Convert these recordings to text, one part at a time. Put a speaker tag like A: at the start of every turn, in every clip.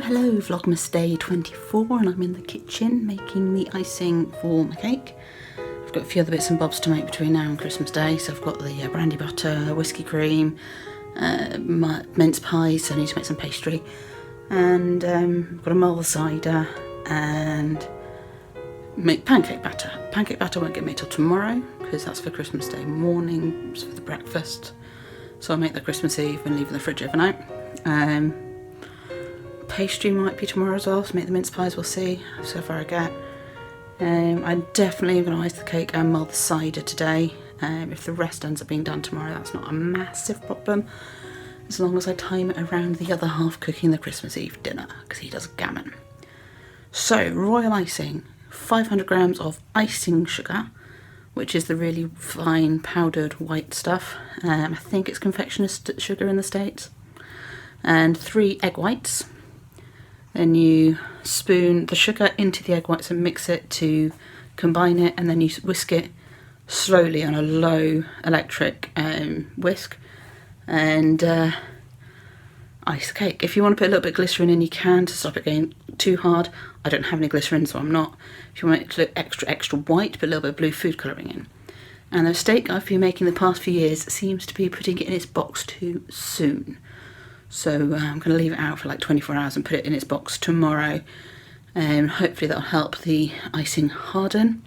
A: Hello, Vlogmas day 24, and I'm in the kitchen making the icing for my cake. I've got a few other bits and bobs to make between now and Christmas Day, so I've got the brandy butter, whiskey cream, my mince pies, so I need to make some pastry, and I've got to mull the cider and make pancake batter. Pancake batter won't get made till tomorrow because that's for Christmas Day morning, it's for the breakfast, so I'll make that Christmas Eve and leave in the fridge overnight. Pastry might be tomorrow as well, so make the mince pies, we'll see so far I get. I'm definitely going to ice the cake and mull the cider today. If the rest ends up being done tomorrow, that's not a massive problem, as long as I time it around the other half cooking the Christmas Eve dinner, because he does gammon. So, royal icing, 500 grams of icing sugar, which is the really fine powdered white stuff. I think it's confectioner's sugar in the States. And 3 egg whites. Then you spoon the sugar into the egg whites and mix it to combine it, and then you whisk it slowly on a low electric whisk and ice the cake. If you want to put a little bit of glycerin in, you can, to stop it going too hard. I don't have any glycerin, so I'm not. If you want it to look extra white, put a little bit of blue food colouring in. And the mistake I've been making the past few years seems to be putting it in its box too soon. So I'm going to leave it out for like 24 hours and put it in its box tomorrow. Hopefully that'll help the icing harden.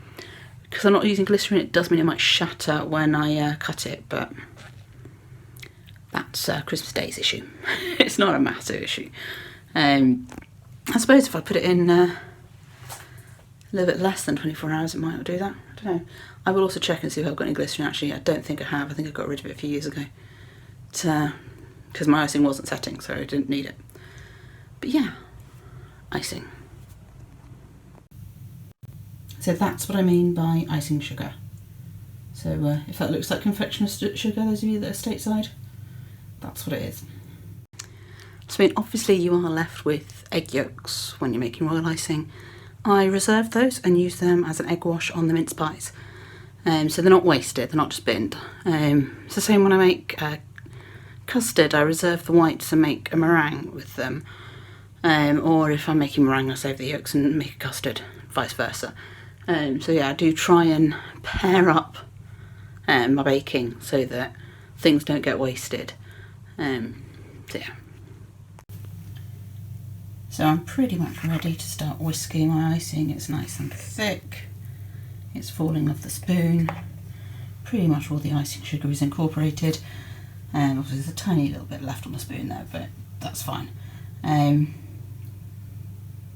A: Because I'm not using glycerin, it does mean it might shatter when I cut it, but that's Christmas Day's issue. It's not a massive issue. I suppose if I put it in a little bit less than 24 hours, it might not do that. I don't know. I will also check and see if I've got any glycerin. Actually, I don't think I have. I think I got rid of it a few years ago. Because my icing wasn't setting, so I didn't need it. But yeah, icing. So that's what I mean by icing sugar. So if that looks like confectioner's sugar, those of you that are stateside, that's what it is. So I mean, obviously you are left with egg yolks when you're making royal icing. I reserve those and use them as an egg wash on the mince pies. So they're not wasted, they're not just binned. It's the same when I make custard. I reserve the whites and make a meringue with them. Or if I'm making meringue, I save the yolks and make a custard, vice versa. So yeah, I do try and pair up my baking so that things don't get wasted. So yeah. So I'm pretty much ready to start whisking my icing. It's nice and thick. It's falling off the spoon. Pretty much all the icing sugar is incorporated. Obviously there's a tiny little bit left on the spoon there, but that's fine.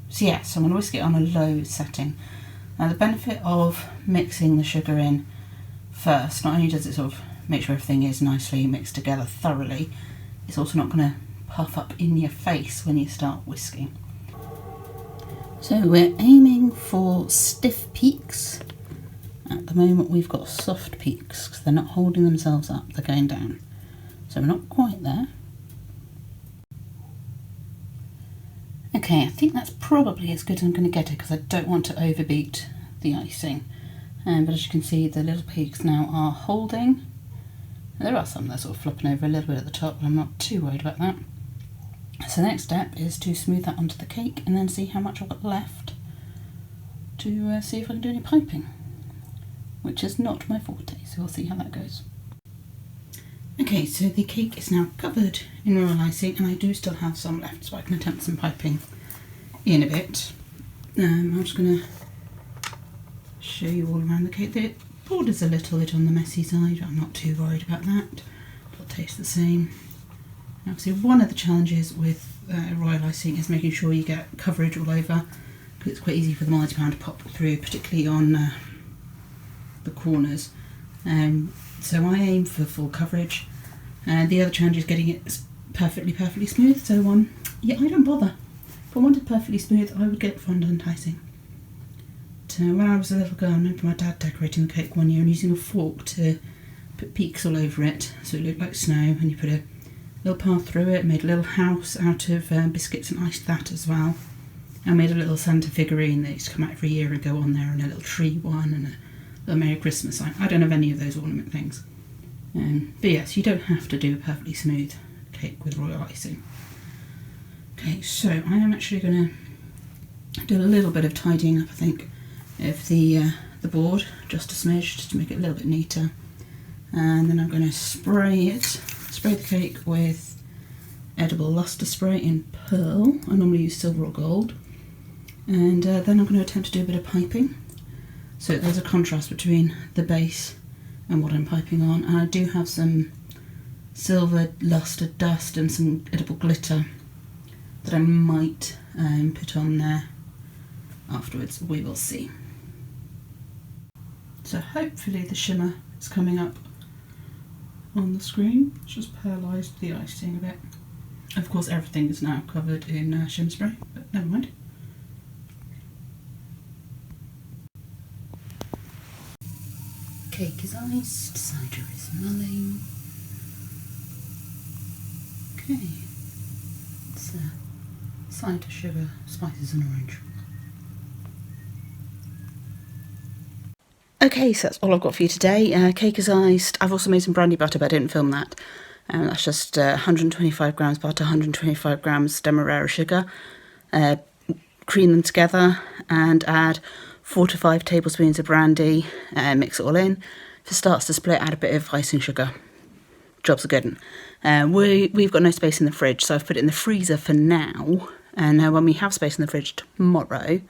A: So yeah, so I'm going to whisk it on a low setting. Now the benefit of mixing the sugar in first, not only does it sort of make sure everything is nicely mixed together thoroughly, it's also not going to puff up in your face when you start whisking. So we're aiming for stiff peaks. At the moment we've got soft peaks because they're not holding themselves up, they're going down. So we're not quite there. Okay, I think that's probably as good as I'm going to get it because I don't want to overbeat the icing. But as you can see, the little peaks now are holding. There are some that are sort of flopping over a little bit at the top, but I'm not too worried about that. So the next step is to smooth that onto the cake and then see how much I've got left to see if I can do any piping, which is not my forte, so we'll see how that goes. Okay, so the cake is now covered in royal icing and I do still have some left, so I can attempt some piping in a bit. I'm just going to show you all around the cake. The border's a little bit on the messy side, but I'm not too worried about that. It'll taste the same. Obviously one of the challenges with royal icing is making sure you get coverage all over, because it's quite easy for the marzipan to pop through, particularly on the corners. So I aim for full coverage. The other challenge is getting it perfectly smooth. So yeah, I don't bother. If I wanted perfectly smooth, I would get fondant icing. When I was a little girl, I remember my dad decorating the cake one year and using a fork to put peaks all over it, so it looked like snow. And you put a little path through it, made a little house out of biscuits and iced that as well. I made a little Santa figurine that used to come out every year and go on there, and a little tree one and a little Merry Christmas sign. I don't have any of those ornament things. But yes, you don't have to do a perfectly smooth cake with royal icing. Okay, so I am actually going to do a little bit of tidying up, I think, of the board, just a smidge, just to make it a little bit neater. And then I'm going to spray the cake with edible luster spray in pearl. I normally use silver or gold. And then I'm going to attempt to do a bit of piping. So there's a contrast between the base and what I'm piping on. And I do have some silver luster dust and some edible glitter that I might put on there afterwards. We will see. So hopefully the shimmer is coming up on the screen. It's just pearlised the icing a bit. Of course everything is now covered in shimmer spray, but never mind. Cake is iced, cider is mulling. Okay, it's cider, sugar, spices and orange. Okay, so that's all I've got for you today. Cake is iced. I've also made some brandy butter, but I didn't film that. That's just 125 grams butter, 125 grams demerara sugar. Cream them together and add 4 to 5 tablespoons of brandy. Mix it all in. If it starts to split, add a bit of icing sugar. Job's a good one. We've got no space in the fridge, so I've put it in the freezer for now. And when we have space in the fridge tomorrow,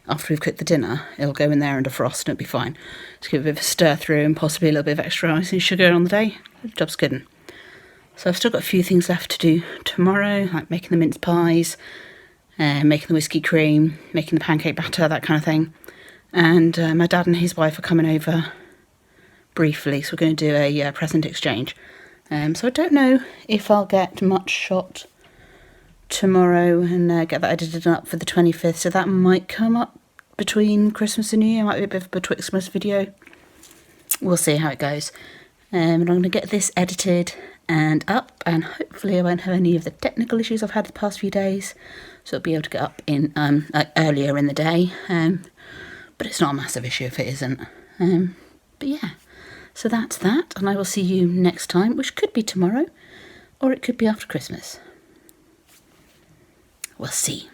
A: after we've cooked the dinner, it'll go in there and defrost and it'll be fine. Just give it a bit of a stir through and possibly a little bit of extra icing sugar on the day. Job's good one. So I've still got a few things left to do tomorrow, like making the mince pies, making the whiskey cream, making the pancake batter, that kind of thing. And my dad and his wife are coming over briefly, so we're going to do a present exchange. So I don't know if I'll get much shot tomorrow and get that edited up for the 25th, so that might come up between Christmas and New Year. Might be a bit of a Twixmas video. We'll see how it goes. And I'm going to get this edited and up, and hopefully I won't have any of the technical issues I've had the past few days, so I'll be able to get up in earlier in the day. But it's not a massive issue if it isn't. But yeah, so that's that, and I will see you next time, which could be tomorrow, or it could be after Christmas. We'll see.